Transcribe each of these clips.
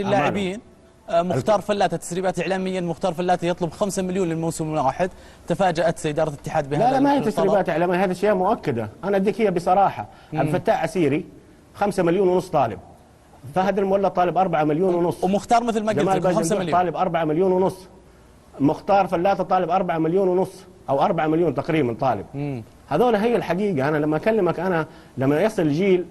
اللاعبين مختار فلاتة تسريبات إعلاميا. مختار فلاتة يطلب 5 مليون للموسم الواحد. تفاجأت إدارة الاتحاد بهذا. لا ما هي تسريبات إعلامية، هذه أشياء مؤكدة. أنا أديك هي بصراحة. عبد الفتاح عسيري 5 مليون ونص طالب، فهد المولى طالب 4 مليون ونص، ومختار مثل ما قلت 5 مليون طالب 4 مليون ونص، مختار فلاتة طالب 4 مليون ونص أو 4 مليون تقريبا طالب. هذول هي الحقيقة. أنا لما أكلمك، أنا لما يصل الجيل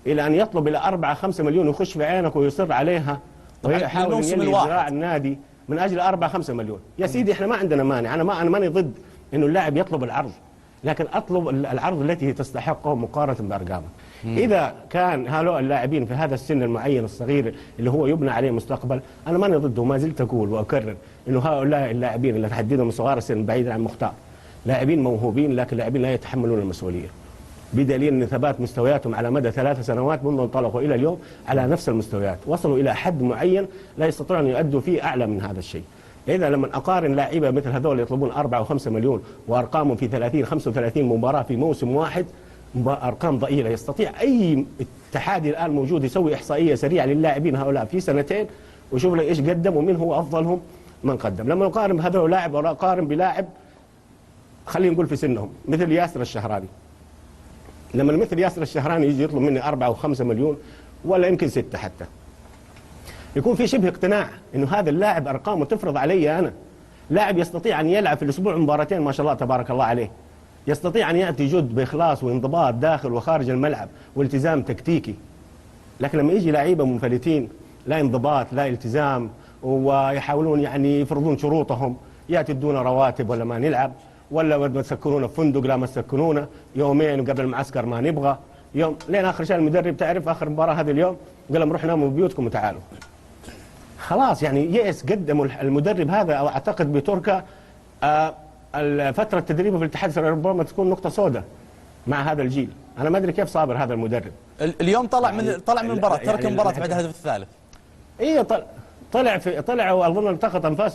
إلى أن يطلب إلى 4-5 مليون ويخش في عينك ويصر عليها ويحاول أن يلغي ذراع النادي من أجل 4-5 مليون، يا سيدي إحنا ما عندنا مانع. أنا ماني ضد إنه اللاعب يطلب العرض، لكن أطلب العرض التي تستحقه مقارنة بأرقامه. إذا كان هؤلاء اللاعبين في هذا السن المعين الصغير اللي هو يبنى عليه مستقبل، أنا ماني ضده. وما زلت أقول وأكرر إنه هؤلاء اللاعبين اللي تحددهم من صغار السن بعيدا عن مختار، لاعبين موهوبين لكن لاعبين لا يتحملون المسؤولية، بدليل أن ثبات مستوياتهم على مدى 3 سنوات منذ انطلقوا إلى اليوم على نفس المستويات، وصلوا إلى حد معين لا يستطيعون أن يؤدوا فيه أعلى من هذا الشيء. إذا لما أقارن لاعيبة مثل هذول يطلبون 4 و5 مليون وأرقامهم في 30-35 مباراة في موسم واحد، أرقام ضئيلة. يستطيع أي اتحادي الآن موجود يسوي إحصائية سريعة للاعبين هؤلاء في سنتين وشوف لي إيش قدم ومن هو أفضلهم من قدم. لما نقارن بهذول لاعب ولا أقارن بلاعب خلينا نقول في سنهم مثل ياسر الشهراني، لما مثل ياسر الشهراني يجي يطلب مني 4 و5 مليون ولا يمكن 6 حتى، يكون في شبه اقتناع انه هذا اللاعب ارقامه تفرض علي انا. لاعب يستطيع ان يلعب في الاسبوع مباراتين ما شاء الله تبارك الله عليه، يستطيع ان ياتي جد باخلاص وانضباط داخل وخارج الملعب والتزام تكتيكي. لكن لما يجي لعيبه منفلتين لا انضباط لا التزام ويحاولون يعني يفرضون شروطهم، ياتي دون رواتب ولا ما نلعب، ولا ما تسكنونا في فندق لا ما تسكنونا، يومين قبل المعسكر ما نبغى، يوم لين اخر شيء المدرب تعرف اخر مباراه هذا اليوم قال لهم روحوا ناموا ببيوتكم وتعالوا. خلاص يعني يأس قدموا المدرب هذا. او اعتقد بتركا فتره تدريبه في الاتحاد ربما تكون نقطه سوداء مع هذا الجيل. انا ما ادري كيف صابر هذا المدرب. اليوم طلع من المباراه، ترك المباراه بعد الهدف الثالث. ايوه طلع واظن التقط انفاسه.